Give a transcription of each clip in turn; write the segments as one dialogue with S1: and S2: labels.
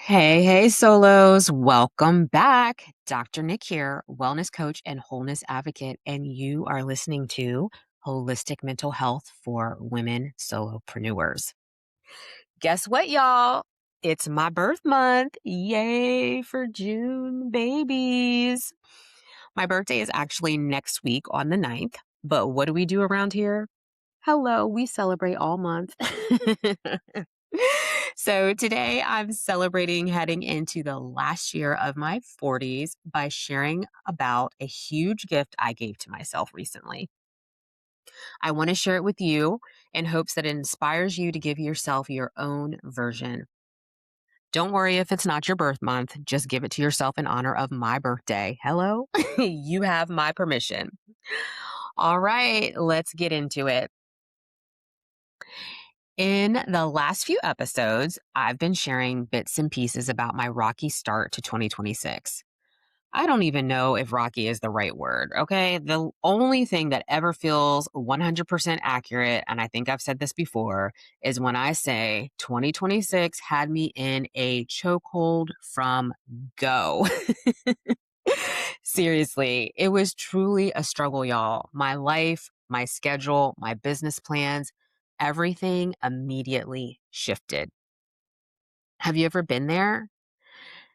S1: Hey, solos. Welcome back. Dr. Nick here, wellness coach and wholeness advocate, and you are listening to Holistic Mental Health for Women Solopreneurs. Guess what, y'all? It's my birth month. Yay for June babies. My birthday is actually next week on the 9th, but what do we do around here? Hello, we celebrate all month. So today I'm celebrating heading into the last year of my 40s by sharing about a huge gift I gave to myself recently. I want to share it with you in hopes that it inspires you to give yourself your own version. Don't worry if it's not your birth month, just give it to yourself in honor of my birthday. Hello? You have my permission. All right, let's get into it. In the last few episodes, I've been sharing bits and pieces about my rocky start to 2026. I don't even know if rocky is the right word, okay? The only thing that ever feels 100% accurate, and I think I've said this before, is when I say 2026 had me in a chokehold from go. Seriously, it was truly a struggle, y'all. My life, my schedule, my business plans, everything immediately shifted. Have you ever been there?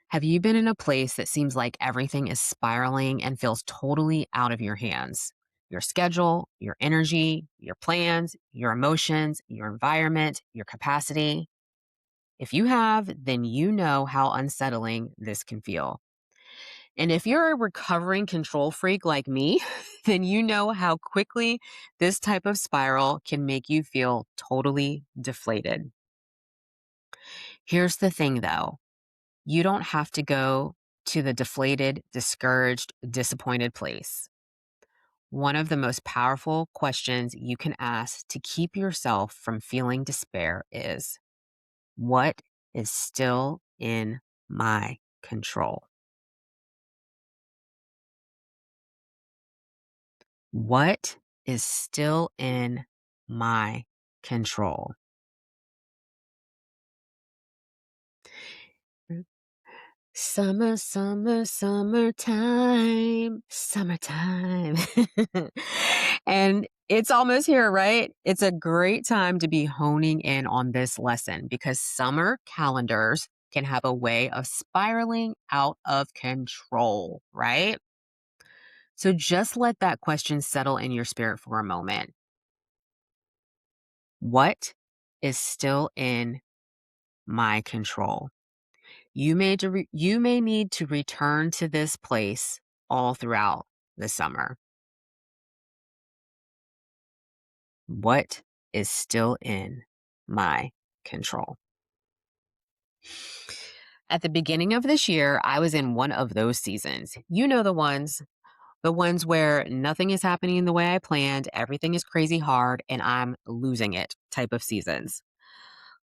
S1: Have you been in a place that seems like everything is spiraling and feels totally out of your hands? Your schedule, your energy, your plans, your emotions, your environment, your capacity. If you have, then you know how unsettling this can feel. And if you're a recovering control freak like me, then you know how quickly this type of spiral can make you feel totally deflated. Here's the thing though, you don't have to go to the deflated, discouraged, disappointed place. One of the most powerful questions you can ask to keep yourself from feeling despair is, what is still in my control? What is still in my control? Summer, summer, summertime, summertime. And it's almost here, right? It's a great time to be honing in on this lesson because summer calendars can have a way of spiraling out of control, right? So just let that question settle in your spirit for a moment. What is still in my control? You may need to return to this place all throughout the summer. What is still in my control? At the beginning of this year, I was in one of those seasons. You know the ones where nothing is happening the way I planned, everything is crazy hard, and I'm losing it type of seasons.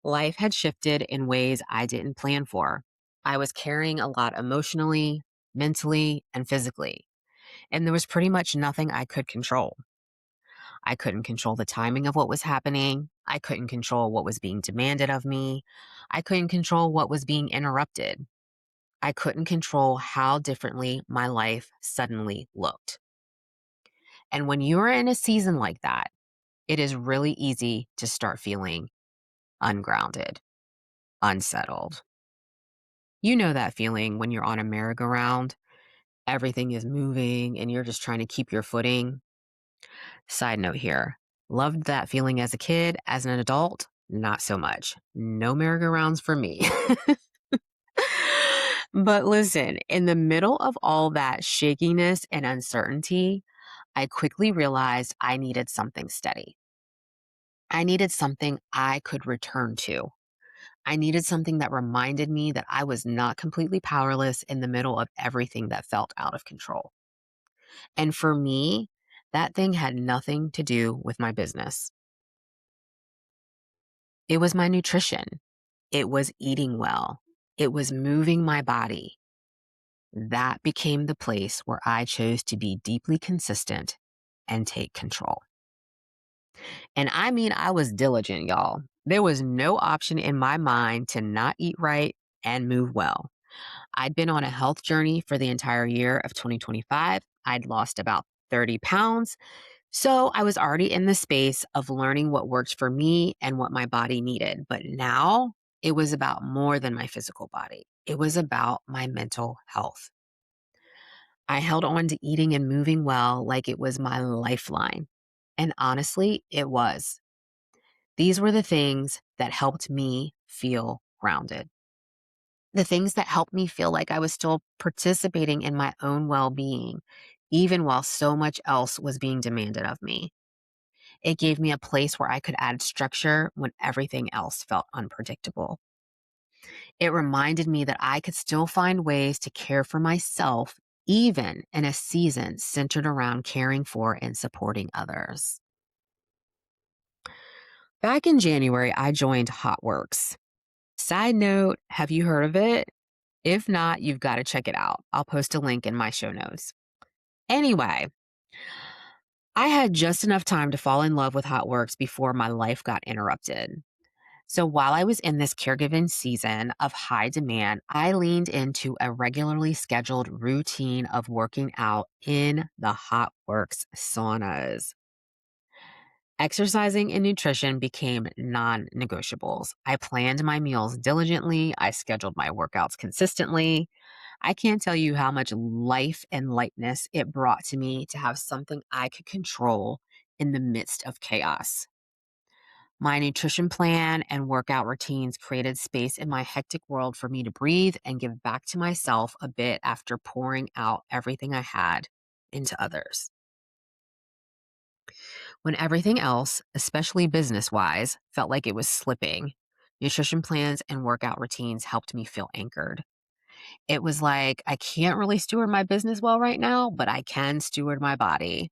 S1: Life had shifted in ways I didn't plan for. I was carrying a lot emotionally, mentally, and physically. And there was pretty much nothing I could control. I couldn't control the timing of what was happening. I couldn't control what was being demanded of me. I couldn't control what was being interrupted. I couldn't control how differently my life suddenly looked. And when you're in a season like that, it is really easy to start feeling ungrounded, unsettled. You know that feeling when you're on a merry-go-round, everything is moving and you're just trying to keep your footing. Side note here, loved that feeling as a kid. As an adult, not so much. No merry-go-rounds for me. But listen, in the middle of all that shakiness and uncertainty, I quickly realized I needed something steady. I needed something I could return to. I needed something that reminded me that I was not completely powerless in the middle of everything that felt out of control. And for me, that thing had nothing to do with my business. It was my nutrition. It was eating well. It was moving my body. That became the place where I chose to be deeply consistent and take control. And I mean, I was diligent, y'all. There was no option in my mind to not eat right, and move well. I'd been on a health journey for the entire year of 2025. I'd lost about 30 pounds. So I was already in the space of learning what worked for me and what my body needed. But now it was about more than my physical body, it was about my mental health. I held on to eating and moving well like it was my lifeline. And honestly, it was. These were the things that helped me feel grounded. The things that helped me feel like I was still participating in my own well being, even while so much else was being demanded of me. It gave me a place where I could add structure when everything else felt unpredictable. It reminded me that I could still find ways to care for myself, even in a season centered around caring for and supporting others. Back in January, I joined Hotworks. Side note, have you heard of it? If not, you've got to check it out. I'll post a link in my show notes. Anyway, I had just enough time to fall in love with Hotworks before my life got interrupted. So while I was in this caregiving season of high demand, I leaned into a regularly scheduled routine of working out in the Hotworks saunas. Exercising and nutrition became non negotiables. I planned my meals diligently. I scheduled my workouts consistently. I can't tell you how much life and lightness it brought to me to have something I could control in the midst of chaos. My nutrition plan and workout routines created space in my hectic world for me to breathe and give back to myself a bit after pouring out everything I had into others. When everything else, especially business wise, felt like it was slipping, nutrition plans and workout routines helped me feel anchored. It was like, I can't really steward my business well right now, but I can steward my body.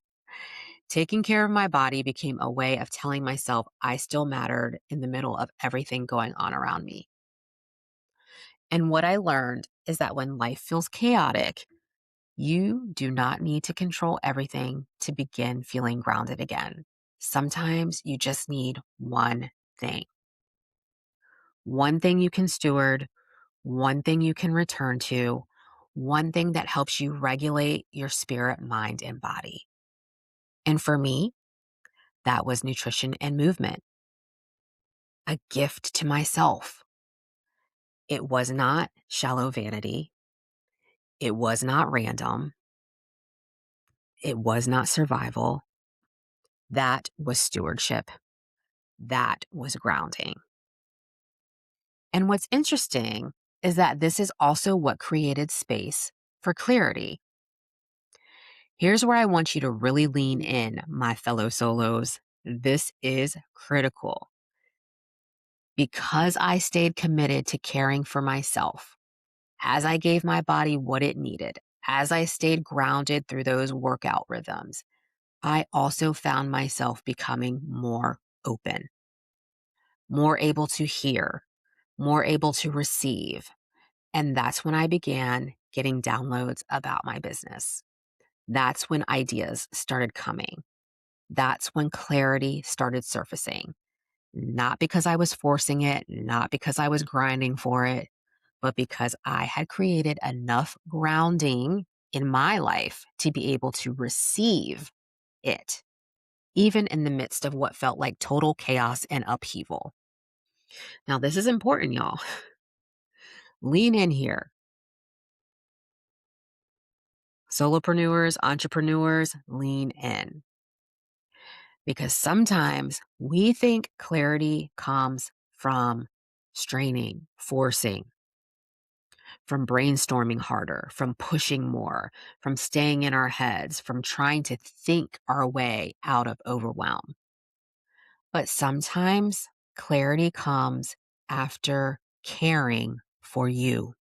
S1: Taking care of my body became a way of telling myself I still mattered in the middle of everything going on around me. And what I learned is that when life feels chaotic, you do not need to control everything to begin feeling grounded again. Sometimes you just need thing, one thing you can steward, one thing you can return to, one thing that helps you regulate your spirit, mind, and body. And for me, that was nutrition and movement, a gift to myself. It was not shallow vanity. It was not random. It was not survival. That was stewardship. That was grounding. And what's interesting is that this is also what created space for clarity. Here's where I want you to really lean in, my fellow solos. This is critical. Because I stayed committed to caring for myself, as I gave my body what it needed, as I stayed grounded through those workout rhythms, I also found myself becoming more open, more able to hear, more able to receive. And that's when I began getting downloads about my business. That's when ideas started coming. That's when clarity started surfacing. Not because I was forcing it, not because I was grinding for it, but because I had created enough grounding in my life to be able to receive it, even in the midst of what felt like total chaos and upheaval. Now, this is important, y'all. Lean in here. Solopreneurs, entrepreneurs, lean in. Because sometimes we think clarity comes from straining, forcing, from brainstorming harder, from pushing more, from staying in our heads, from trying to think our way out of overwhelm. But sometimes clarity comes after caring for you.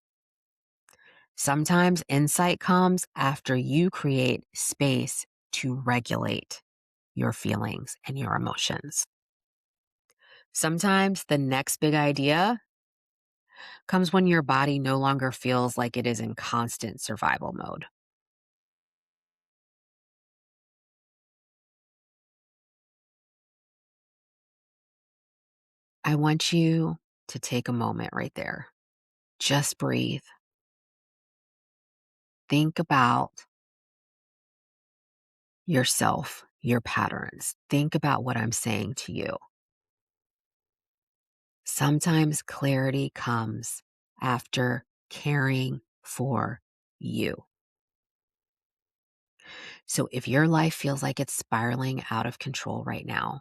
S1: Sometimes insight comes after you create space to regulate your feelings and your emotions. Sometimes the next big idea comes when your body no longer feels like it is in constant survival mode. I want you to take a moment right there. Just breathe. Think about yourself, your patterns. Think about what I'm saying to you. Sometimes clarity comes after caring for you. So if your life feels like it's spiraling out of control right now,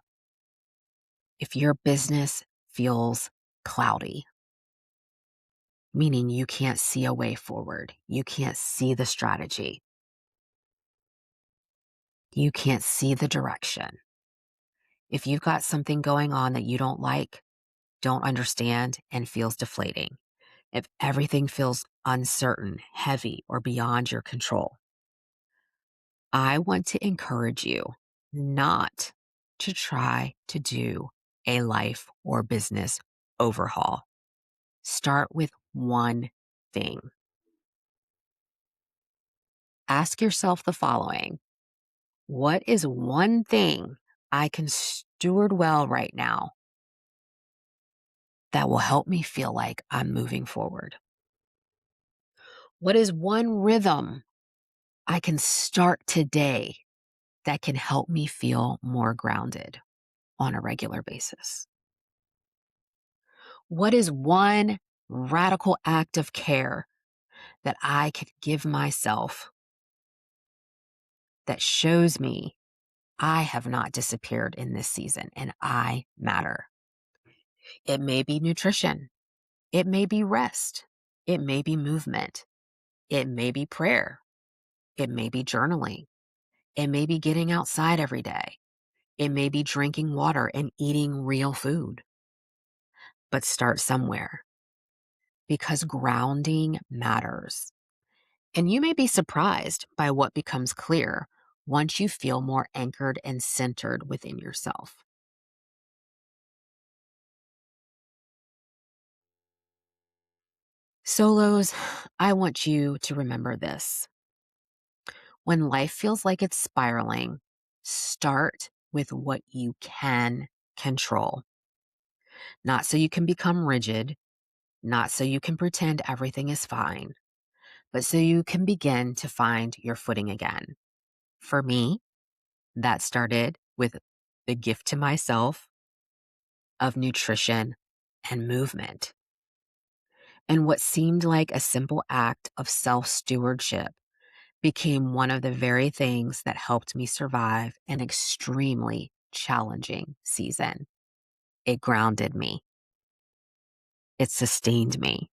S1: if your business feels cloudy, meaning you can't see a way forward, you can't see the strategy, you can't see the direction. If you've got something going on that you don't like, don't understand, and feels deflating, if everything feels uncertain, heavy, or beyond your control, I want to encourage you not to try to do a life or business overhaul. Start with one thing. Ask yourself the following: what is one thing I can steward well right now that will help me feel like I'm moving forward? What is one rhythm I can start today that can help me feel more grounded on a regular basis? What is one radical act of care that I could give myself that shows me I have not disappeared in this season and I matter? It may be nutrition. It may be rest. It may be movement. It may be prayer. It may be journaling. It may be getting outside every day. It may be drinking water and eating real food. But start somewhere, because grounding matters. And you may be surprised by what becomes clear once you feel more anchored and centered within yourself. Solos, I want you to remember this. When life feels like it's spiraling, start with what you can control. Not so you can become rigid, not so you can pretend everything is fine, but so you can begin to find your footing again. For me, that started with the gift to myself of nutrition and movement. And what seemed like a simple act of self stewardship became one of the very things that helped me survive an extremely challenging season. It grounded me, it sustained me,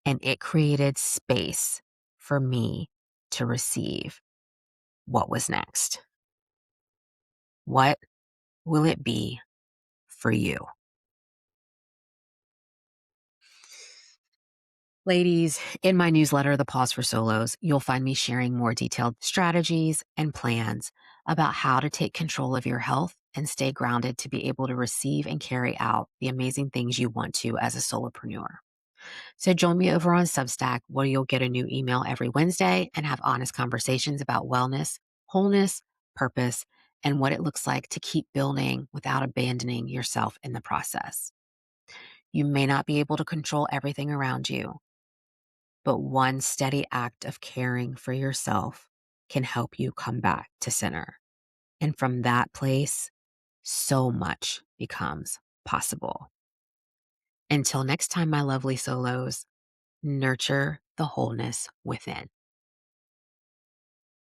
S1: and it created space for me to receive what was next. What will it be for you? Ladies, in my newsletter, The Pause for Solos, you'll find me sharing more detailed strategies and plans about how to take control of your health and stay grounded to be able to receive and carry out the amazing things you want to as a solopreneur. So join me over on Substack, where you'll get a new email every Wednesday and have honest conversations about wellness, wholeness, purpose, and what it looks like to keep building without abandoning yourself in the process. You may not be able to control everything around you, but one steady act of caring for yourself can help you come back to center. And from that place, so much becomes possible. Until next time, my lovely solos, nurture the wholeness within.